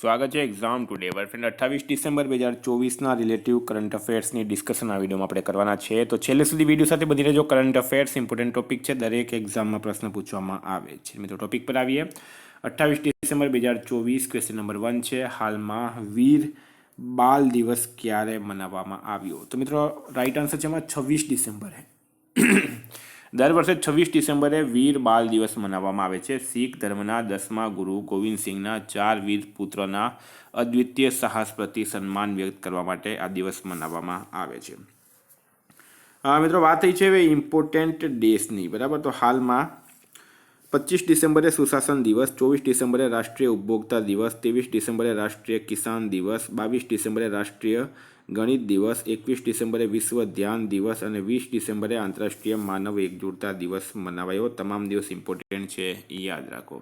સ્વાગત છે exam today world 28 December 2024ના રિલેટિવ કરંટ અફેર્સની ડિસ્કશન આ વિડીયોમાં આપણે કરવાના છે. તો છેલ્લે સુધી વિડીયો સાથે બની રહેજો. કરંટ અફેર્સ ઇમ્પોર્ટન્ટ ટોપિક છે, દરેક એક્ઝામમાં પ્રશ્ન પૂછવામાં આવે છે. મિત્રો ટોપિક પર આવીએ. 28 ડિસેમ્બર 2024 ક્વેશ્ચન નંબર 1 છે, હાલમાં વીર બાલ દિવસ ક્યારે મનાવવામાં આવ્યો? તો મિત્રો રાઈટ આન્સર છે એમાં 26 ડિસેમ્બરે. દર વર્ષે 26 ડિસેમ્બરે વીર બાલ દિવસ મનાવવામાં આવે છે. શીખ ધર્મના 10મા ગુરુ ગોવિંદ સિંહના 4 વીર પુત્રોના અદ્વિતીય સાહસ પ્રતિ સન્માન વ્યક્ત કરવા માટે આ દિવસ મનાવવામાં આવે છે. મિત્રો વાત થઈ છે હવે ઇમ્પોર્ટન્ટ ડેસની, બરાબર. તો હાલમાં 25 ડિસેમ્બરે સુશાસન દિવસ, 24 ડિસેમ્બરે રાષ્ટ્રીય ઉપભોક્તા દિવસ, 23 ડિસેમ્બરે રાષ્ટ્રીય કિસાન દિવસ, 22 ડિસેમ્બરે રાષ્ટ્રીય ગણિત દિવસ, 21 ડિસેમ્બરે વિશ્વ ધ્યાન દિવસ અને 20 ડિસેમ્બરે આંતરરાષ્ટ્રીય માનવ એકજૂટતા દિવસ મનાવાયો. તમામ દિવસ ઇમ્પોર્ટન્ટ છે, યાદ રાખો.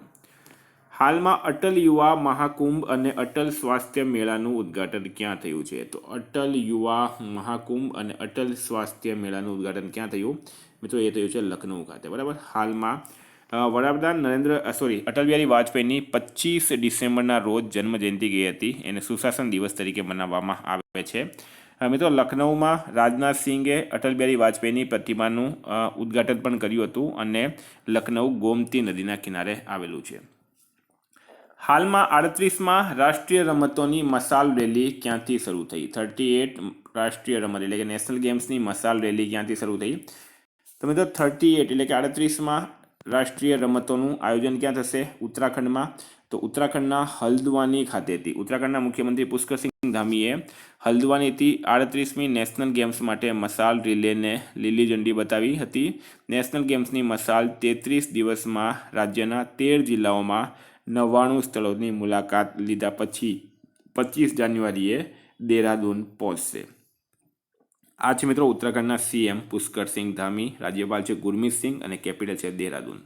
હાલમાં અટલ યુવા મહાકુંભ અને અટલ સ્વાસ્થ્ય મેળાનું ઉદ્ઘાટન ક્યાં થયું છે? તો અટલ યુવા મહાકુંભ અને અટલ સ્વાસ્થ્ય મેળાનું ઉદ્ઘાટન ક્યાં થયું? મિત્રો એ થયું છે લખનઉ ખાતે, બરાબર. હાલમાં વડાપ્રધાન અટલ બિહારી વાજપેયીની 25 ડિસેમ્બરના રોજ જન્મજયંતિ ગઈ હતી. એને સુશાસન દિવસ તરીકે મનાવવામાં આવે છે. મિત્રો લખનઉમાં રાજનાથ સિંહે અટલ બિહારી વાજપેયીની પ્રતિમાનું ઉદ્ઘાટન પણ કર્યું હતું અને લખનઉ ગોમતી નદીના કિનારે આવેલું છે. હાલમાં 38માં રાષ્ટ્રીય રમતોની મશાલ રેલી ક્યાંથી શરૂ થઈ? 38 રાષ્ટ્રીય રમત એટલે કે નેશનલ ગેમ્સની મશાલ રેલી ક્યાંથી શરૂ થઈ? તો મિત્રો 38 એટલે કે 38માં રાષ્ટ્રીય રમતોનું આયોજન ક્યાં થશે? ઉત્તરાખંડમાં. તો ઉત્તરાખંડના હલ્દવાની ખાતેથી ઉત્તરાખંડના મુખ્યમંત્રી પુષ્કરસિંહ ધામીએ હલ્દવાનીથી 38મી નેશનલ ગેમ્સ માટે મશાલ રિલેને લીલી ઝંડી બતાવી હતી. નેશનલ ગેમ્સની મશાલ 33 દિવસમાં રાજ્યના 13 જિલ્લાઓમાં 99 સ્થળોની મુલાકાત લીધા પછી 25 જાન્યુઆરીએ દેહરાદૂન પહોંચશે. આ છે મિત્રો ઉત્તરાખંડના સીએમ પુષ્કરસિંહ ધામી, રાજ્યપાલ છે ગુરમીત સિંઘ અને કેપિટલ છે દેહરાદૂન.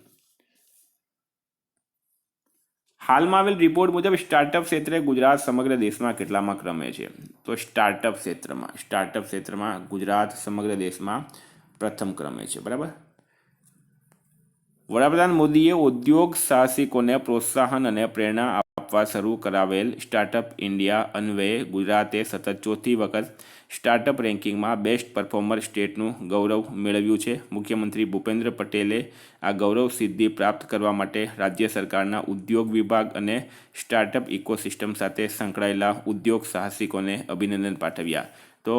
હાલમાં આવેલ રિપોર્ટ મુજબ સ્ટાર્ટઅપ ક્ષેત્રે ગુજરાત સમગ્ર દેશમાં કેટલામાં ક્રમે છે? તો સ્ટાર્ટઅપ ક્ષેત્રમાં ગુજરાત સમગ્ર દેશમાં પ્રથમ ક્રમે છે, બરાબર. વડાપ્રધાન મોદીએ ઉદ્યોગ સાહસિકોને પ્રોત્સાહન અને પ્રેરણા આપવા શરૂ કરાવેલ સ્ટાર્ટઅપ ઇન્ડિયા અન્વયે ગુજરાતે સતત ચોથી વખત સ્ટાર્ટઅપ રેન્કિંગમાં બેસ્ટ પરફોર્મર સ્ટેટનું ગૌરવ મેળવ્યું છે. મુખ્યમંત્રી ભૂપેન્દ્ર પટેલે આ ગૌરવ સિદ્ધિ પ્રાપ્ત કરવા માટે રાજ્ય સરકારના ઉદ્યોગ વિભાગ અને સ્ટાર્ટઅપ ઇકોસિસ્ટમ સાથે સંકળાયેલા ઉદ્યોગ સાહસિકોને અભિનંદન પાઠવ્યા. તો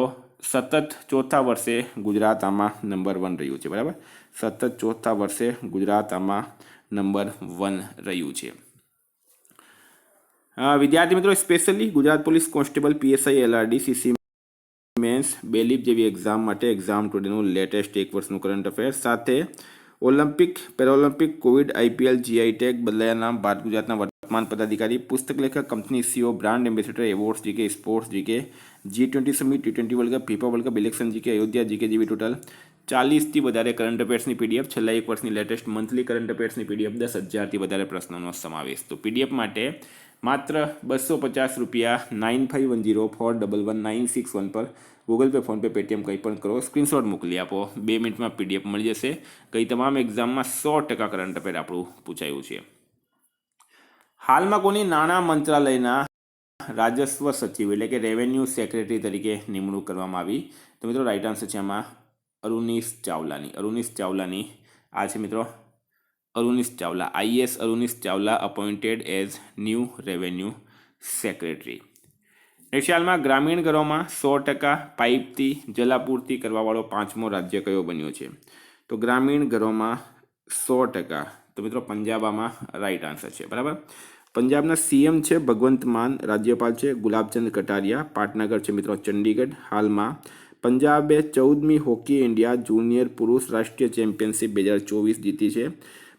સતત ચોથા વર્ષે ગુજરાત આમાં નંબર 1 રહ્યું છે, બરાબર. સતત ચોથા વર્ષે ગુજરાત આમાં નંબર 1 રહ્યું છે. વિદ્યાર્થી મિત્રો, specially Gujarat police constable, PSI, LRD, CC mains, bailiff જેવી એક્ઝામ માટે એક્ઝામ ટુડેનું લેટેસ્ટ એક વર્ષનું કરંટ અફેર્સ સાથે Olympic, Paralympic, Covid, IPL, GI tag, બદલાયા નામ, ભારત ગુજરાતના વર્તમાન પદાધિકારી, પુસ્તક લેખક, company CEO, brand ambassador, awards GK, sports GK, G20 summit, T20 world cup, FIFA world cup, election GK, Ayodhya GK જેવી ટોટલ 40થી વધારે કરંટ અફેર્સની પીડીએફ, છેલ્લા એક વર્ષની લેટેસ્ટ મંથલી કરંટ અફેર્સની પીડીએફ, 10,000થી વધારે પ્રશ્નોનો સમાવેશ. તો પીડીએફ માટે માત્ર 250 રૂપિયા 9510411961 પર ગૂગલ પે, ફોનપે, પેટીએમ કંઈ પણ કરો, સ્ક્રીનશોટ મોકલી આપો, 2 મિનિટમાં પીડીએફ મળી જશે. કઈ તમામ એક્ઝામમાં 100% કરંટ અફેર આપણું પૂછાયું છે. હાલમાં કોની નાણાં મંત્રાલયના રાજસ્વ સચિવ એટલે કે રેવન્યુ સેક્રેટરી તરીકે નિમણૂક કરવામાં આવી? તો મિત્રો રાઈટ આન્સર છે આમાં અરુનિશ ચાવલાની. આ છે મિત્રો Arunish Chawla, IAS Arunish Chawla appointed as new revenue secretary. હાલમાં ગ્રામીણ ઘરોમાં 100% પાઇપથી જલાપૂર્તિ કરવાવાળો 5મો રાજ્ય કયો બન્યો છે? તો ગ્રામીણ ઘરોમાં 100%, તો મિત્રો પંજાબ આમાં રાઈટ આન્સર છે, બરાબર. પંજાબના સીએમ છે ભગવંત માન, રાજ્યપાલ છે ગુલાબચંદ કટારિયા, પાટનગર છે મિત્રો ચંડીગઢ. હાલમાં પંજાબે 14મી હોકી ઇન્ડિયા જુનિયર પુરુષ રાષ્ટ્રીય ચેમ્પિયનશિપ 2024 જીતી છે.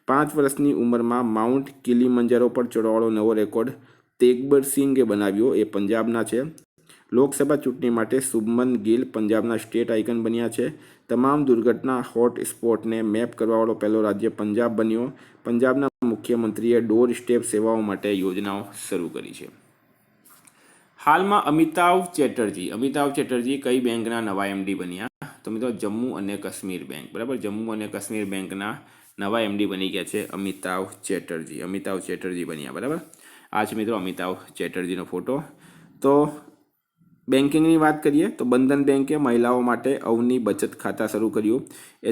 5 વર્ષની ઉંમરમાં માઉન્ટ કિલીમંજારો પર ચડવાવાળો નવો રેકોર્ડ તેગબર સિંઘે બનાવ્યો, એ પંજાબના છે. લોકસભા ચૂંટણી માટે શુભમન ગિલ પંજાબના સ્ટેટ આઇકન બન્યા છે. તમામ દુર્ઘટના હોટ સ્પોટને મેપ કરવાવાળો પહેલો રાજ્ય પંજાબ બન્યો. પંજાબના મુખ્યમંત્રીએ ડોર સ્ટેપ સેવાઓ માટે યોજનાઓ શરૂ કરી છે. હાલમાં અમિતાભ ચેટર્જી કઈ બેંકના નવા એમડી બન્યા? તો મિત્રો જમ્મુ અને કાશ્મીર બેંક, બરાબર. જમ્મુ અને કાશ્મીર બેંકના નવા એમડી બની ગયા છે અમિતાભ ચેટર્જી બન્યા, બરાબર. આ છે મિત્રો અમિતાભ ચેટર્જીનો ફોટો. તો બેન્કિંગની વાત કરીએ તો બંધન બેન્કે મહિલાઓ માટે અવની બચત ખાતા શરૂ કર્યું.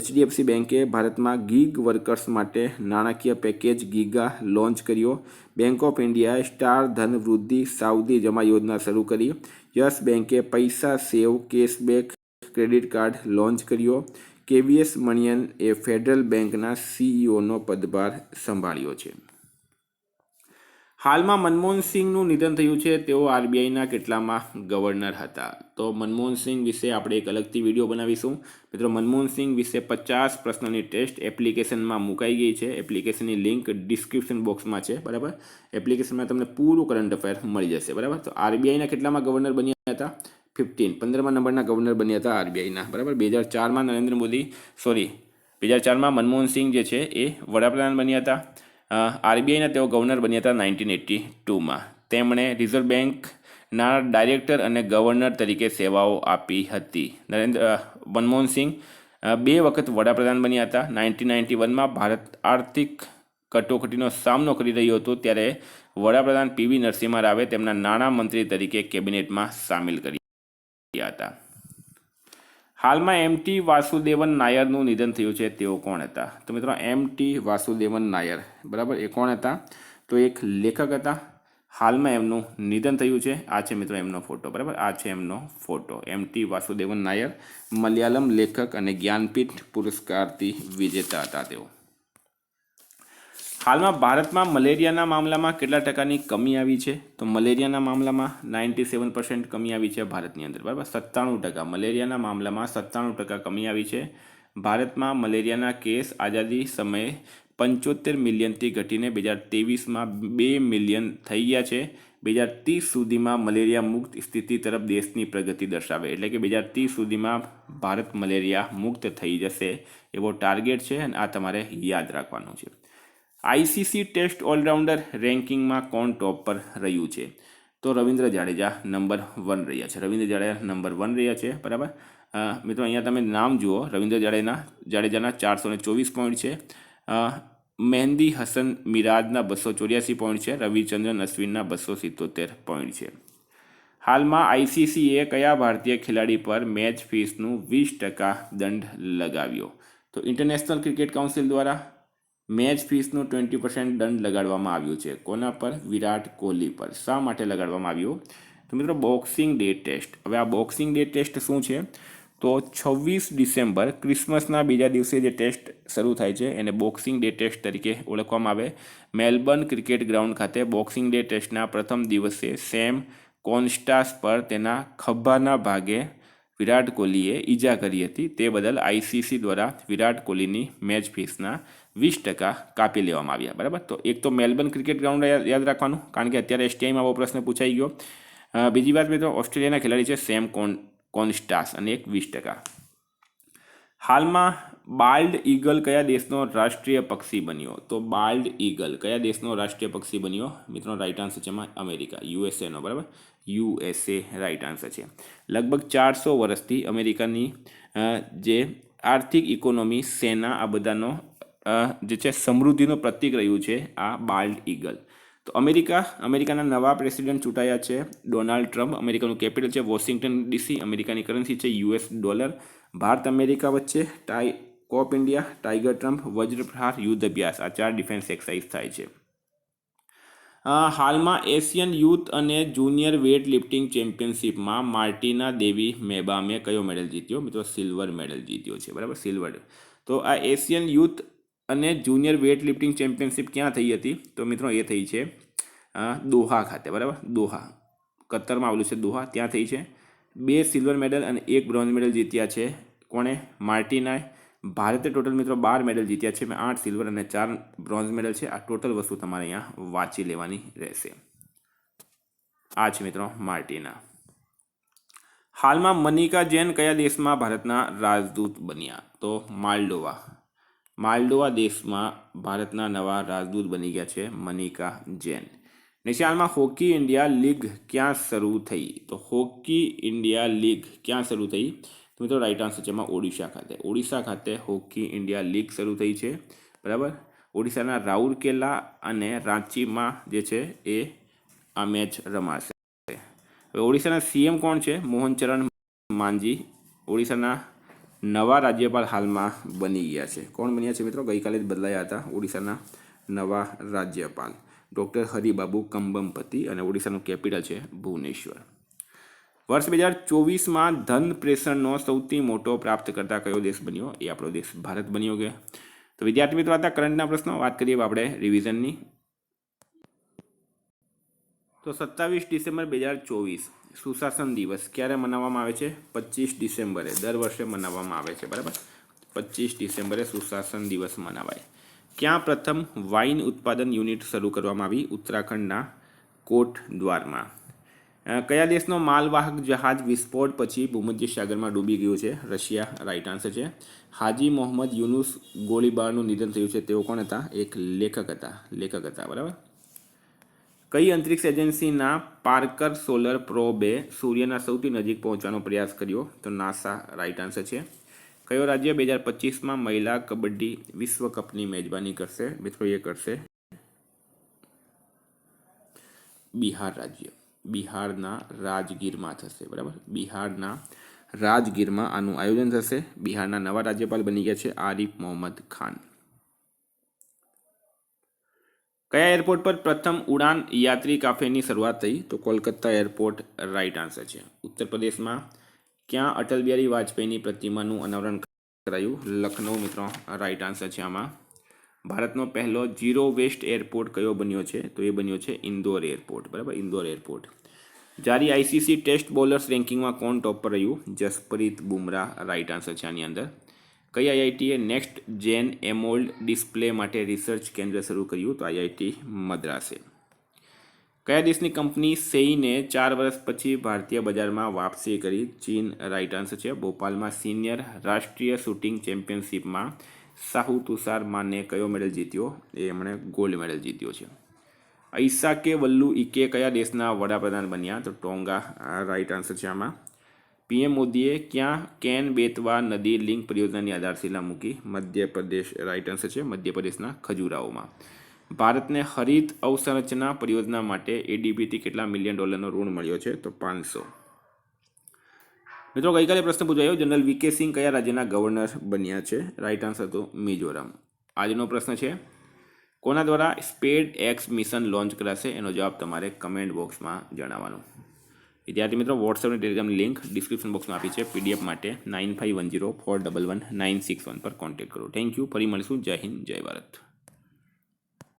HDFC બેન્કે ભારતમાં ગીગ વર્કર્સ માટે નાણાકીય પેકેજ ગીગા લોન્ચ કર્યો. બેંક ઓફ ઇન્ડિયાએ સ્ટાર ધન વૃદ્ધિ સાવધિ જમા યોજના શરૂ કરી. યસ બેન્કે પૈસા સેવ કેશબેક ક્રેડિટ કાર્ડ લોન્ચ કર્યો. KVS મણિયન એ ફેડરલ બેંકના CEOનો પદભાર સંભાળ્યો છે. હાલમાં મનમોહન સિંહનું નિધન થયું છે. તેઓ RBIના કેટલામાં ગવર્નર હતા? તો મનમોહન સિંહ વિશે આપણે એક અલગથી વિડીયો બનાવીશું. મિત્રો મનમોહન સિંહ વિશે 50 પ્રશ્નોની ટેસ્ટ એપ્લિકેશનમાં મુકાઈ ગઈ છે. એપ્લિકેશનની લિંક ડિસ્ક્રિપ્શન બોક્સમાં છે. બરાબર, એપ્લિકેશનમાં તમને પૂરું કરંટ અફેર મળી જશે. બરાબર, તો RBIના કેટલામાં ગવર્નર બન્યા હતા? 15મા નંબરના ગવર્નર બન્યા હતા RBIના. બરાબર, 2004માં નરેન્દ્ર મોદી 2004માં મનમોહન સિંહ જે છે એ વડાપ્રધાન બન્યા હતા. RBIના તેઓ ગવર્નર બન્યા હતા 1982માં. તેમણે રિઝર્વ બેંકના ડાયરેક્ટર અને ગવર્નર તરીકે સેવાઓ આપી હતી. મનમોહન સિંહ 2 વખત વડાપ્રધાન બન્યા હતા. 1991માં ભારત આર્થિક કટોકટીનો સામનો કરી રહ્યો હતો ત્યારે વડાપ્રધાન PV નરસિમ્હા રાવે તેમના નાણાં મંત્રી તરીકે કેબિનેટમાં સામેલ કર્યા હતા. હાલમાં MT વાસુદેવન નાયરનું નિધન થયું છે. તેઓ કોણ હતા? તો મિત્રો MT વાસુદેવન નાયર, બરાબર, એ કોણ હતા? તો એક લેખક હતા. હાલમાં એમનું નિધન થયું છે. આ છે મિત્રો એમનો ફોટો. બરાબર, આ છે એમનો ફોટો. MT વાસુદેવન નાયર મલયાલમ લેખક અને જ્ઞાનપીઠ પુરસ્કારથી વિજેતા હતા તેઓ. હાલમાં ભારતમાં મલેરિયાના મામલામાં કેટલા ટકાની કમી આવી છે? તો મલેરિયાના મામલામાં 97% કમી આવી છે ભારતની અંદર. બરાબર, 97%. મલેરિયાના મામલામાં 97% કમી આવી છે. ભારતમાં મલેરિયાના કેસ આઝાદી સમયે 75 મિલિયનથી ઘટીને 2023માં 2 મિલિયન થઈ ગયા છે. 2030 સુધીમાં મલેરિયા મુક્ત સ્થિતિ તરફ દેશની પ્રગતિ દર્શાવે. એટલે કે 2030 સુધીમાં ભારત મલેરિયા મુક્ત થઈ જશે એવો ટાર્ગેટ છે અને આ તમારે યાદ રાખવાનું છે. ICC ટેસ્ટ ઓલરાઉન્ડર રેન્કિંગમાં કોણ ટોપ પર રહ્યું છે? તો રવિન્દ્ર જાડેજા નંબર 1 રહ્યા છે. રવિન્દ્ર જાડેજા નંબર 1 રહ્યા છે. બરાબર, મિત્રો અહીંયા તમે નામ જુઓ. રવિન્દ્ર જાડેજાના 424 પોઈન્ટ છે. મહેંદી હસન મિરાજના 284 પોઈન્ટ છે. રવિચંદ્રન અશ્વિનના 277 પોઈન્ટ છે. હાલમાં ICCએ કયા ભારતીય ખેલાડી પર મેચ ફીસનું 20% દંડ લગાવ્યો? તો ઇન્ટરનેશનલ ક્રિકેટ કાઉન્સિલ દ્વારા મેચ ફીસનું 20% દંડ લગાડવામાં આવ્યું છે. કોના પર? વિરાટ કોહલી પર. શા માટે લગાડવામાં આવ્યું? તો મિત્રો બોક્સિંગ ડે ટેસ્ટ. હવે આ બોક્સિંગ ડે ટેસ્ટ શું છે? તો 26 ડિસેમ્બર ક્રિસમસના બીજા દિવસે જે ટેસ્ટ શરૂ થાય છે એને બોક્સિંગ ડે ટેસ્ટ તરીકે ઓળખવામાં આવે. મેલબર્ન ક્રિકેટ ગ્રાઉન્ડ ખાતે બોક્સિંગ ડે ટેસ્ટના પ્રથમ દિવસે સેમ કોન્સ્ટાસ પર તેના ખભાના ભાગે વિરાટ કોહલીએ ઈજા કરી હતી. તે બદલ ICC દ્વારા વિરાટ કોહલીની મેચ ફીસના 20% કાપી લેવામાં આવ્યા. બરાબર, તો એક તો મેલબર્ન ક્રિકેટ ગ્રાઉન્ડ યાદ રાખવાનું, કારણ કે અત્યારે STIમાં આવો પ્રશ્ન પૂછાઈ ગયો. બીજી વાત મિત્રો, ઓસ્ટ્રેલિયાના ખેલાડી છે સેમ કોન્સ્ટાસ અને એક 20%. હાલમાં બાલ્ડ ઈગલ કયા દેશનો રાષ્ટ્રીય પક્ષી બન્યો? તો બાલ્ડ ઈગલ કયા દેશનો રાષ્ટ્રીય પક્ષી બન્યો? મિત્રો રાઈટ આન્સર છે એમાં અમેરિકા, USAનો. બરાબર, USA રાઈટ આન્સર છે. લગભગ 400 વર્ષથી અમેરિકાની જે આર્થિક ઇકોનોમી, સેના, આ બધાનો જે છે સમૃદ્ધિનું પ્રતીક રહ્યું છે આ બાલ્ડ ઈગલ. તો અમેરિકાના નવા પ્રેસિડેન્ટ ચૂંટાયા છે ડોનાલ્ડ ટ્રમ્પ. અમેરિકાનું કેપિટલ છે વોશિંગ્ટન DC. અમેરિકાની કરન્સી છે US ડોલર. ભારત અમેરિકા વચ્ચે કોપ ઇન્ડિયા, ટાઈગર ટ્રમ્પ, વજ્રપ્રહાર, યુદ્ધ અભ્યાસ, આ 4 ડિફેન્સ એક્સરસાઇઝ થાય છે. હાલમાં એશિયન યુથ અને જુનિયર વેઇટ લિફ્ટિંગ ચેમ્પિયનશિપમાં માર્ટિના દેવી મેબામે કયો મેડલ જીત્યો? મિત્રો સિલ્વર મેડલ જીત્યો છે. બરાબર, સિલ્વર. તો આ એશિયન યુથ અને જુનિયર વેઇટ લિફ્ટિંગ ચેમ્પિયનશિપ ક્યાં થઈ હતી? તો મિત્રો એ થઈ છે દોહા ખાતે. બરાબર, દોહા, કતરમાં આવેલું છે દોહા, ત્યાં થઈ છે. 2 સિલ્વર મેડલ અને 1 બ્રોન્ઝ મેડલ જીત્યા છે. કોણે? માર્ટિનાએ. ભારતે ટોટલ મિત્રો 12 મેડલ જીત્યા છે. 8 સિલ્વર અને 4 બ્રોન્ઝ મેડલ છે. આ ટોટલ વસ્તુ તમારે અહીંયા વાંચી લેવાની રહેશે. આ છે મિત્રો માર્ટિના. હાલમાં મનિકા જૈન કયા દેશમાં ભારતના રાજદૂત બન્યા? તો માલ્ડોવા દેશમાં ભારતના નવા રાજદૂત બની ગયા છે મનિકા જૈન. હાલમાં હોકી ઇન્ડિયા લીગ ક્યાં શરૂ થઈ? તો હોકી ઇન્ડિયા લીગ ક્યાં શરૂ થઈ? તો મિત્રો રાઈટ આન્સર છે એમાં ઓડિશા ખાતે હોકી ઇન્ડિયા લીગ શરૂ થઈ છે. બરાબર, ઓડિશાના રાઉરકેલા અને રાંચીમાં જે છે એ આ મેચ રમાશે. હવે ઓડિશાના સીએમ કોણ છે? મોહનચરણ માંઝી ઓડિશાના નવા રાજ્યપાલ હાલમાં બની ગયા છે. કોણ બન્યા છે મિત્રો? ગઈકાલે જ બદલાયા હતા ઓડિશાના નવા રાજ્યપાલ ડૉક્ટર હરિબાબુ કંબમપતિ, અને ઓડિશાનું કેપિટલ છે ભુવનેશ્વર. વર્ષ 2024માં ધન પ્રેષણનો સૌથી મોટો પ્રાપ્તકર્તા કયો દેશ બન્યો? એ આપણો દેશ ભારત બન્યો કે. તો વિદ્યાર્થી મિત્રો હતા કરંટના પ્રશ્નો. વાત કરીએ આપણે રિવિઝનની. તો 27 ડિસેમ્બર 2024 સુશાસન દિવસ ક્યારે મનાવવામાં આવે છે? 25 ડિસેમ્બરે દર વર્ષે મનાવવામાં આવે છે. બરાબર, 25 ડિસેમ્બરે સુશાસન દિવસ મનાવાય. ક્યાં પ્રથમ વાઇન ઉત્પાદન યુનિટ શરૂ કરવામાં આવી? ઉત્તરાખંડના કોટ દ્વારમાં. કયા દેશનો માલવાહક જહાજ વિસ્ફોટ પછી ભૂમધ્ય સાગરમાં ડૂબી ગયું છે? રશિયા રાઇટ આન્સર છે. હાજી મોહમ્મદ યુનુસ ગોળીબારનું નિધન થયું છે. તેઓ કોણ હતા? એક લેખક હતા. બરાબર. કઈ અંતરિક્ષ એજન્સીના પાર્કર સોલર પ્રોબે સૂર્યના સૌથી નજીક પહોંચવાનો પ્રયાસ કર્યો? તો નાસા રાઇટ આન્સર છે. કયો રાજ્ય 2025માં મહિલા કબડ્ડી વિશ્વ કપની મેજબાની કરશે? મિત્રો એ કરશે બિહાર રાજ્ય. બિહારના રાજગીરમાં થશે. બરાબર, બિહારના રાજગીરમાં આનું આયોજન થશે. બિહારના નવા રાજ્યપાલ બની ગયા છે આરિફ મોહમ્મદ ખાન. કયા એરપોર્ટ પર પ્રથમ ઉડાન યાત્રી કાફેની શરૂઆત થઈ? તો કોલકાતા એરપોર્ટ રાઇટ આન્સર છે. ઉત્તર પ્રદેશમાં ક્યાં અટલ બિહારી વાજપેયીની પ્રતિમાનું અનાવરણ કરાયું? લખનઉ મિત્રો રાઇટ આન્સર છે આમાં. ભારતનો પહેલો ઝીરો વેસ્ટ એરપોર્ટ કયો બન્યો છે? તો એ બન્યો છે ઇન્દોર એરપોર્ટ. બરાબર, ઇન્દોર એરપોર્ટ. જારી આઈસીસી ટેસ્ટ બોલર્સ રેન્કિંગમાં કોણ ટોપ પર રહ્યું? જસપ્રીત બુમરાહ રાઇટ આન્સર છે આની અંદર. કઈ આઈઆઈટીએ નેક્સ્ટ જેન એમોલ્ડ ડિસ્પ્લે માટે રિસર્ચ કેન્દ્ર શરૂ કર્યું? તો આઈઆઈટી મદ્રાસે. કયા દેશની કંપની સેઈને 4 વર્ષ પછી ભારતીય બજારમાં વાપસી કરી? ચીન રાઇટ આન્સર છે. ભોપાલમાં સિનિયર રાષ્ટ્રીય શૂટિંગ ચેમ્પિયનશિપમાં સાહુ તુષાર માને કયો મેડલ જીત્યો? એ એમણે ગોલ્ડ મેડલ જીત્યો છે. ઈસાકે વલ્લુ ઇકે કયા દેશના વડાપ્રધાન બન્યા? તો ટોંગા રાઇટ આન્સર છે આમાં. પીએમ મોદીએ ક્યાં કેન બેતવા નદી લિંક પરિયોજનાની આધારશિલા મૂકી? મધ્યપ્રદેશ રાઇટ આન્સર છે. મધ્યપ્રદેશના ખજુરાહોમાં. ભારતને હરિત અવસંરચના પરિયોજના માટે એડીબીથી કેટલા મિલિયન ડોલરનો ઋણ મળ્યો છે? તો 500. મિત્રો ગઈકાલે પ્રશ્ન પૂછાયો જનરલ વીકે સિંહ કયા રાજ્યના ગવર્નર બન્યા છે? રાઇટ આન્સર તો મિઝોરમ. આજનો પ્રશ્ન છે કોના દ્વારા સ્પેડ એક્સ મિશન લોન્ચ કરાશે? એનો જવાબ તમારે કમેન્ટ બોક્સમાં જણાવવાનો. વિદ્યાર્થી મિત્રો વોટ્સએપ અને ટેલિગ્રામની લિંક ડિસ્ક્રિપ્શન બોક્સમાં આપી છે. પીડીએફ માટે 9510411961 પર કોન્ટેક્ટ કરો. Thank you. ફરી મળીશું. જય હિન્દ, જય ભારત.